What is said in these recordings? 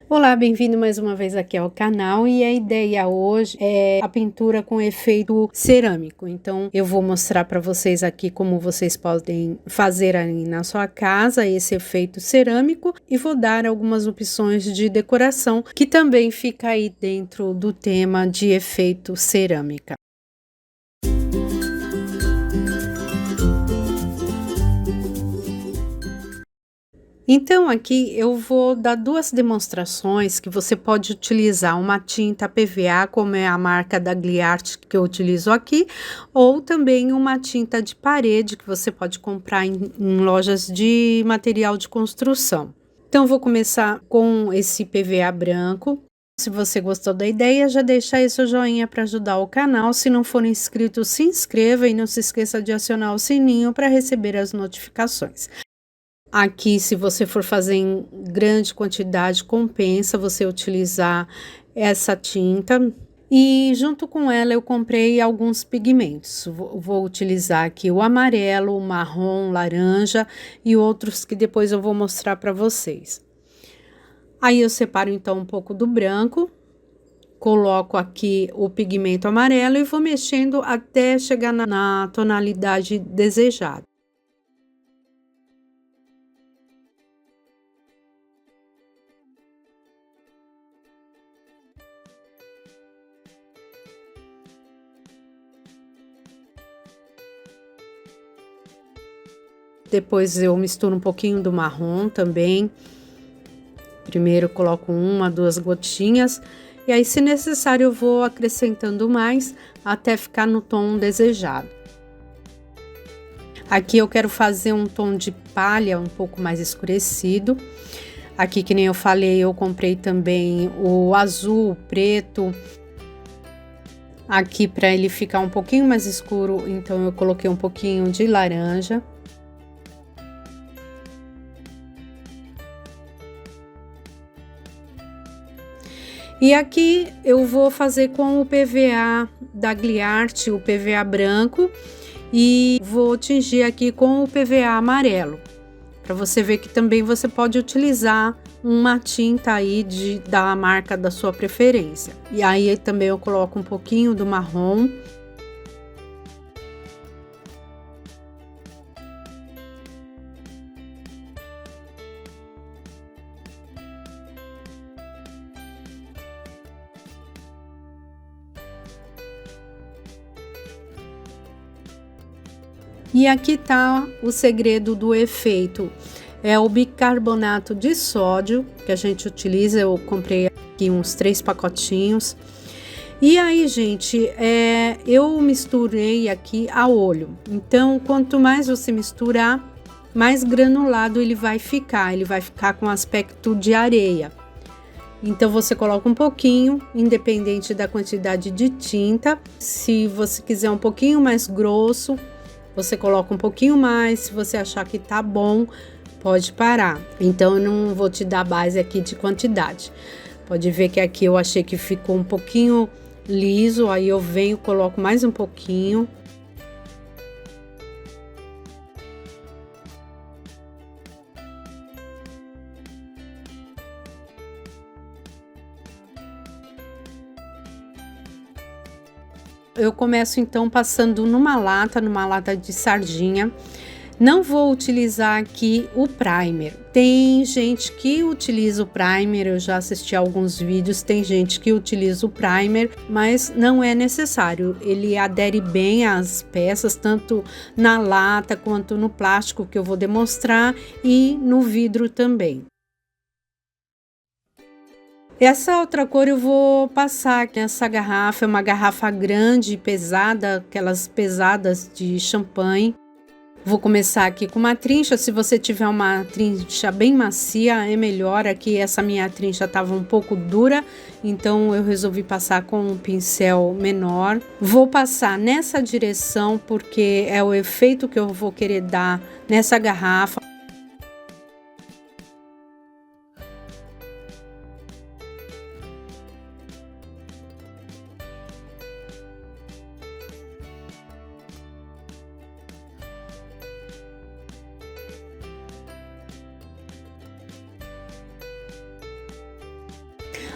Olá, bem-vindo mais uma vez aqui ao canal e a ideia hoje é a pintura com efeito cerâmico. Então eu vou mostrar para vocês aqui como vocês podem fazer aí na sua casa esse efeito cerâmico e vou dar algumas opções de decoração que também fica aí dentro do tema de efeito cerâmica. Então, aqui eu vou dar duas demonstrações que você pode utilizar uma tinta PVA, como é a marca da Gliart que eu utilizo aqui, ou também uma tinta de parede que você pode comprar em lojas de material de construção. Então, vou começar com esse PVA branco. Se você gostou da ideia, já deixa aí seu joinha para ajudar o canal. Se não for inscrito, se inscreva e não se esqueça de acionar o sininho para receber as notificações. Aqui, se você for fazer em grande quantidade, compensa você utilizar essa tinta. E junto com ela eu comprei alguns pigmentos. Vou utilizar aqui o amarelo, o marrom, laranja e outros que depois eu vou mostrar para vocês. Aí eu separo então um pouco do branco, coloco aqui o pigmento amarelo e vou mexendo até chegar na tonalidade desejada. Depois eu misturo um pouquinho do marrom também. Primeiro coloco uma, duas gotinhas e aí, se necessário, eu vou acrescentando mais até ficar no tom desejado. Aqui eu quero fazer um tom de palha um pouco mais escurecido. Aqui, que nem eu falei, eu comprei também o azul, o preto. Aqui, para ele ficar um pouquinho mais escuro, então eu coloquei um pouquinho de laranja. E aqui eu vou fazer com o PVA da Gliart, o PVA branco, e vou tingir aqui com o PVA amarelo, para você ver que também você pode utilizar uma tinta aí da marca da sua preferência. E aí também eu coloco um pouquinho do marrom. E aqui tá o segredo do efeito. É o bicarbonato de sódio que a gente utiliza. Eu comprei aqui uns 3 pacotinhos. E aí, gente, eu misturei aqui a olho. Então, quanto mais você misturar, mais granulado ele vai ficar. Ele vai ficar com aspecto de areia. Então, você coloca um pouquinho, independente da quantidade de tinta. Se você quiser um pouquinho mais grosso, você coloca um pouquinho mais. Se você achar que tá bom, pode parar. Então eu não vou te dar base aqui de quantidade. Pode ver que aqui eu achei que ficou um pouquinho liso, aí eu venho, coloco mais um pouquinho. Eu começo então passando numa lata de sardinha. Não vou utilizar aqui o primer. Tem gente que utiliza o primer, eu já assisti a alguns vídeos, tem gente que utiliza o primer, mas não é necessário. Ele adere bem às peças, tanto na lata quanto no plástico que eu vou demonstrar e no vidro também. Essa outra cor eu vou passar nessa garrafa, é uma garrafa grande e pesada, aquelas pesadas de champanhe. Vou começar aqui com uma trincha. Se você tiver uma trincha bem macia, é melhor. Aqui essa minha trincha estava um pouco dura, então eu resolvi passar com um pincel menor. Vou passar nessa direção porque é o efeito que eu vou querer dar nessa garrafa.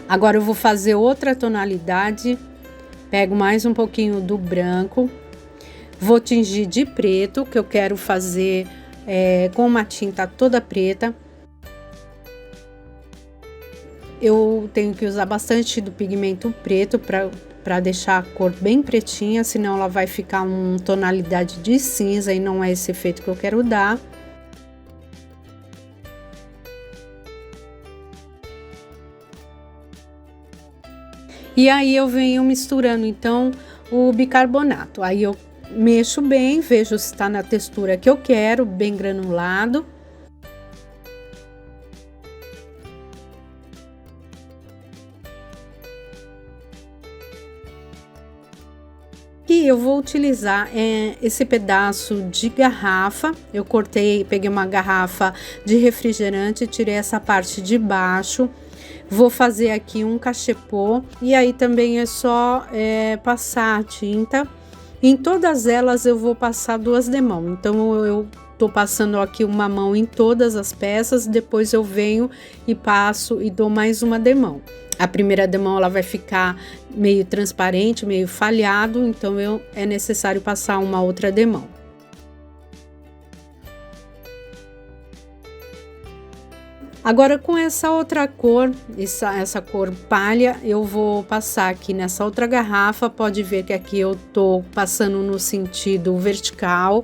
Agora eu vou fazer outra tonalidade, pego mais um pouquinho do branco, vou tingir de preto, que eu quero fazer com uma tinta toda preta. Eu tenho que usar bastante do pigmento preto para deixar a cor bem pretinha, senão ela vai ficar uma tonalidade de cinza e não é esse efeito que eu quero dar. E aí eu venho misturando então o bicarbonato. Aí eu mexo bem, vejo se está na textura que eu quero, bem granulado. E eu vou utilizar esse pedaço de garrafa. Eu cortei, peguei uma garrafa de refrigerante, tirei essa parte de baixo. Vou fazer aqui um cachepô e aí também é só passar a tinta. Em todas elas eu vou passar 2 demãos. Então eu tô passando aqui uma mão em todas as peças, depois eu venho e passo e dou mais uma demão. A primeira demão ela vai ficar meio transparente, meio falhado, então é necessário passar uma outra demão. Agora com essa outra cor, essa cor palha, eu vou passar aqui nessa outra garrafa. Pode ver que aqui eu tô passando no sentido vertical.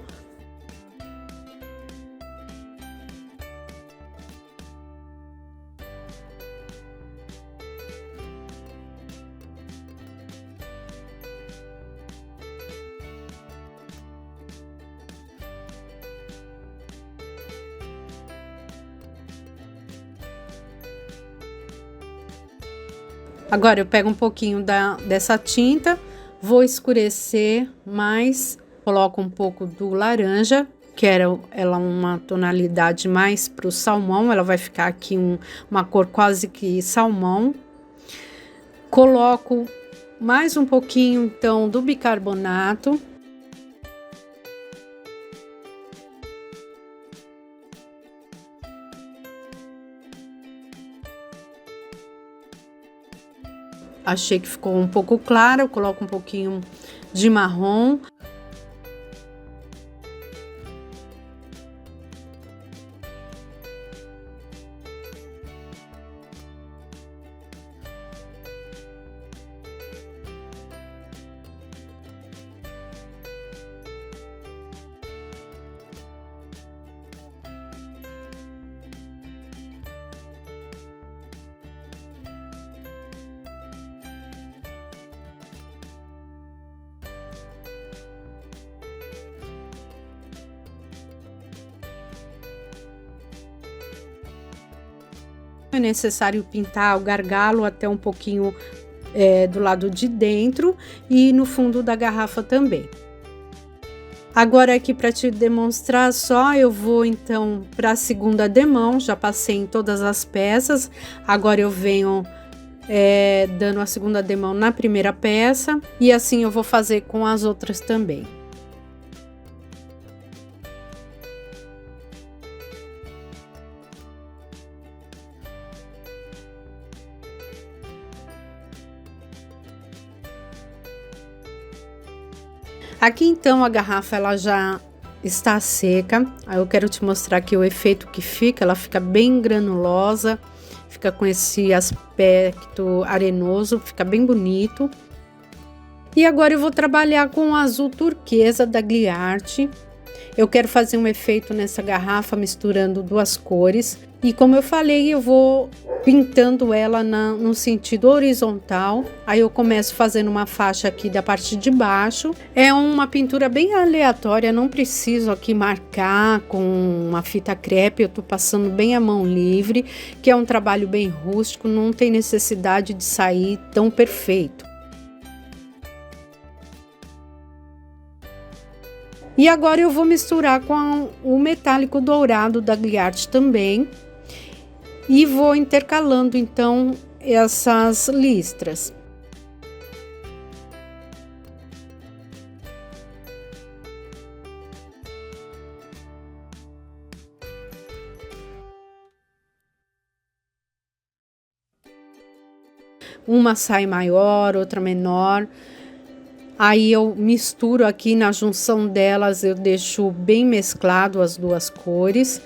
Agora eu pego um pouquinho dessa tinta, vou escurecer mais, coloco um pouco do laranja, que ela uma tonalidade mais pro salmão, ela vai ficar aqui uma cor quase que salmão. Coloco mais um pouquinho então do bicarbonato. Achei que ficou um pouco claro, eu coloco um pouquinho de marrom. É necessário pintar o gargalo até um pouquinho do lado de dentro e no fundo da garrafa também. Agora aqui para te demonstrar só, eu vou então para a segunda demão, já passei em todas as peças, agora eu venho dando a segunda demão na primeira peça e assim eu vou fazer com as outras também. Aqui então a garrafa ela já está seca. Aí eu quero te mostrar aqui o efeito que fica, ela fica bem granulosa, fica com esse aspecto arenoso, fica bem bonito. E agora eu vou trabalhar com o azul turquesa da Gliarte. Eu quero fazer um efeito nessa garrafa misturando 2 cores. E como eu falei, eu vou pintando ela no sentido horizontal. Aí eu começo fazendo uma faixa aqui da parte de baixo. É uma pintura bem aleatória, não preciso aqui marcar com uma fita crepe. Eu tô passando bem a mão livre, que é um trabalho bem rústico, não tem necessidade de sair tão perfeito. E agora eu vou misturar com o metálico dourado da Gliarte também. E vou intercalando então essas listras. uma sai maior, outra menor. Aí eu misturo aqui na junção delas, eu deixo bem mesclado as duas cores.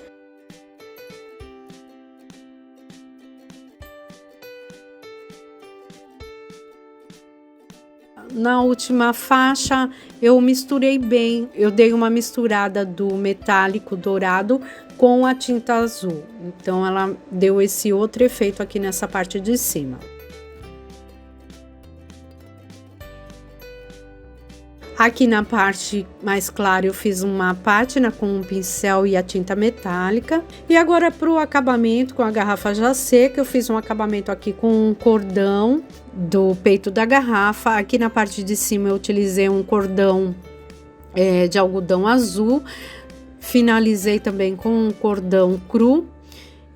Na última faixa eu misturei bem, eu dei uma misturada do metálico dourado com a tinta azul, então ela deu esse outro efeito aqui nessa parte de cima. Aqui na parte mais clara eu fiz uma pátina com um pincel e a tinta metálica. E agora para o acabamento, com a garrafa já seca, eu fiz um acabamento aqui com um cordão do peito da garrafa. Aqui na parte de cima eu utilizei um cordão de algodão azul. Finalizei também com um cordão cru.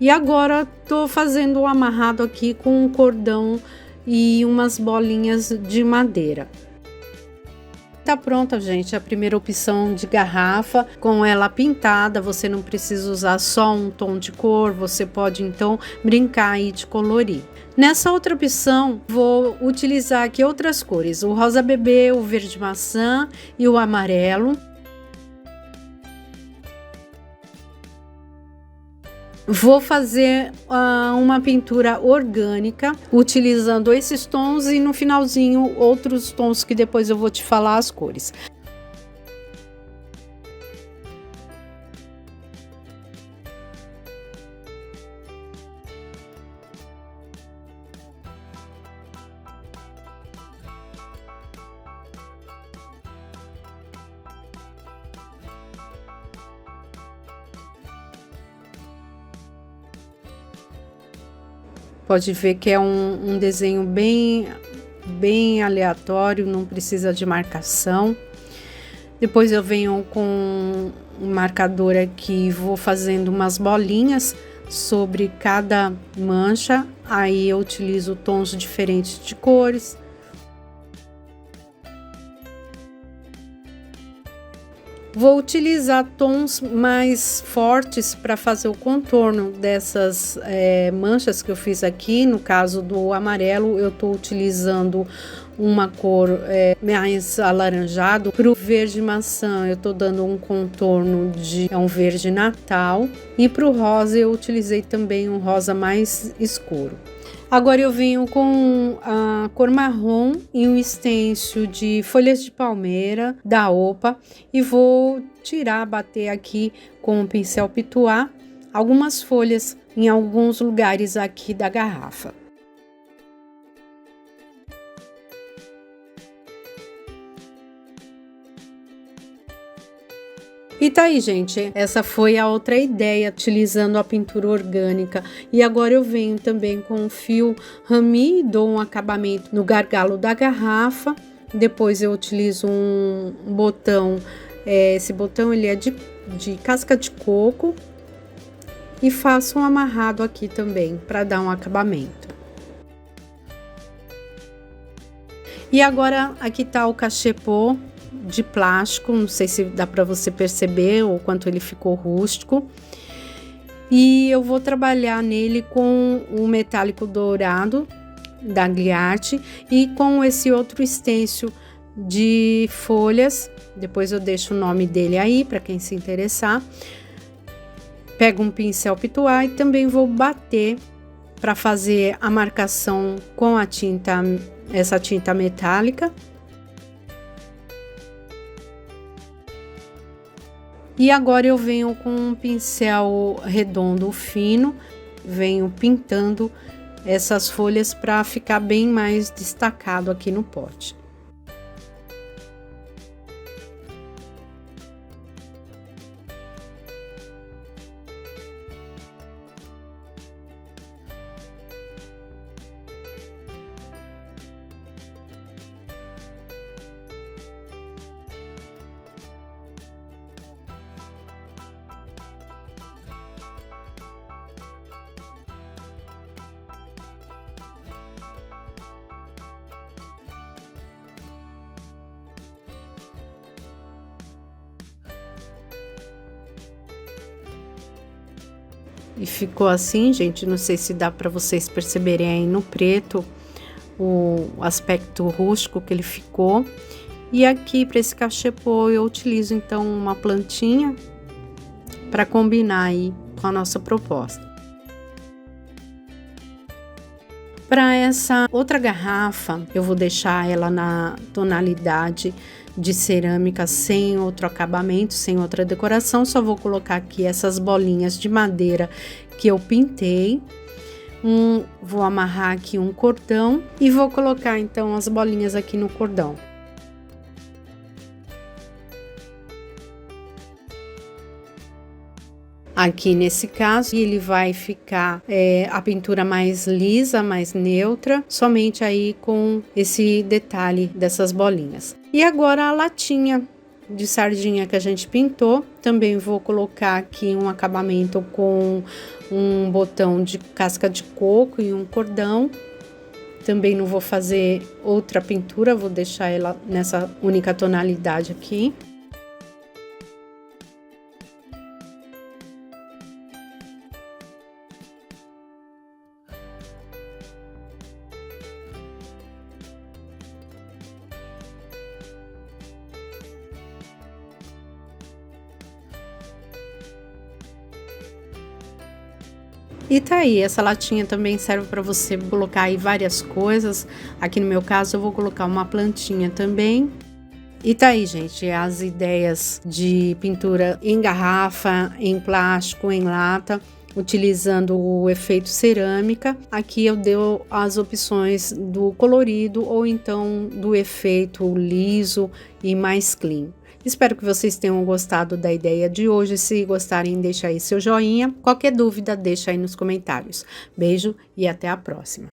E agora tô fazendo o amarrado aqui com um cordão e umas bolinhas de madeira. Tá pronta, gente, a primeira opção de garrafa com ela pintada. Você não precisa usar só um tom de cor, você pode então brincar aí de colorir. Nessa outra opção, vou utilizar aqui outras cores, o rosa bebê, o verde maçã e o amarelo. Vou fazer uma pintura orgânica utilizando esses tons e no finalzinho outros tons que depois eu vou te falar as cores. Pode ver que é um desenho bem aleatório, não precisa de marcação. Depois eu venho com um marcador aqui, vou fazendo umas bolinhas sobre cada mancha. Aí eu utilizo tons diferentes de cores. Vou utilizar tons mais fortes para fazer o contorno dessas manchas que eu fiz aqui. No caso do amarelo, eu estou utilizando uma cor mais alaranjado. Para o verde maçã, eu estou dando um contorno de um verde natal. E para o rosa, eu utilizei também um rosa mais escuro. Agora eu venho com a cor marrom e um stencil de folhas de palmeira da OPA e vou bater aqui com o pincel pituá algumas folhas em alguns lugares aqui da garrafa. E tá aí, gente, essa foi a outra ideia, utilizando a pintura orgânica. E agora eu venho também com o fio rami, dou um acabamento no gargalo da garrafa. Depois eu utilizo um botão, esse botão ele é de casca de coco. E faço um amarrado aqui também, para dar um acabamento. E agora aqui tá o cachepô de plástico, não sei se dá para você perceber o quanto ele ficou rústico. E eu vou trabalhar nele com o metálico dourado da Gliart e com esse outro stencil de folhas. Depois eu deixo o nome dele aí para quem se interessar. Pego um pincel pituá e também vou bater para fazer a marcação com a tinta, essa tinta metálica. E agora eu venho com um pincel redondo fino, venho pintando essas folhas para ficar bem mais destacado aqui no pote. E ficou assim, gente, não sei se dá para vocês perceberem aí no preto o aspecto rústico que ele ficou. E aqui para esse cachepô eu utilizo então uma plantinha para combinar aí com a nossa proposta. Para essa outra garrafa, eu vou deixar ela na tonalidade de cerâmica, sem outro acabamento, sem outra decoração. Só vou colocar aqui essas bolinhas de madeira que eu pintei. Vou amarrar aqui um cordão e vou colocar então as bolinhas aqui no cordão. Aqui nesse caso, ele vai ficar a pintura mais lisa, mais neutra, somente aí com esse detalhe dessas bolinhas. E agora a latinha de sardinha que a gente pintou, também vou colocar aqui um acabamento com um botão de casca de coco e um cordão. Também não vou fazer outra pintura, vou deixar ela nessa única tonalidade aqui. E tá aí, essa latinha também serve para você colocar aí várias coisas. Aqui no meu caso eu vou colocar uma plantinha também. E tá aí, gente, as ideias de pintura em garrafa, em plástico, em lata, utilizando o efeito cerâmica. Aqui eu dou as opções do colorido ou então do efeito liso e mais clean. Espero que vocês tenham gostado da ideia de hoje. Se gostarem, deixa aí seu joinha. Qualquer dúvida, deixa aí nos comentários. Beijo e até a próxima.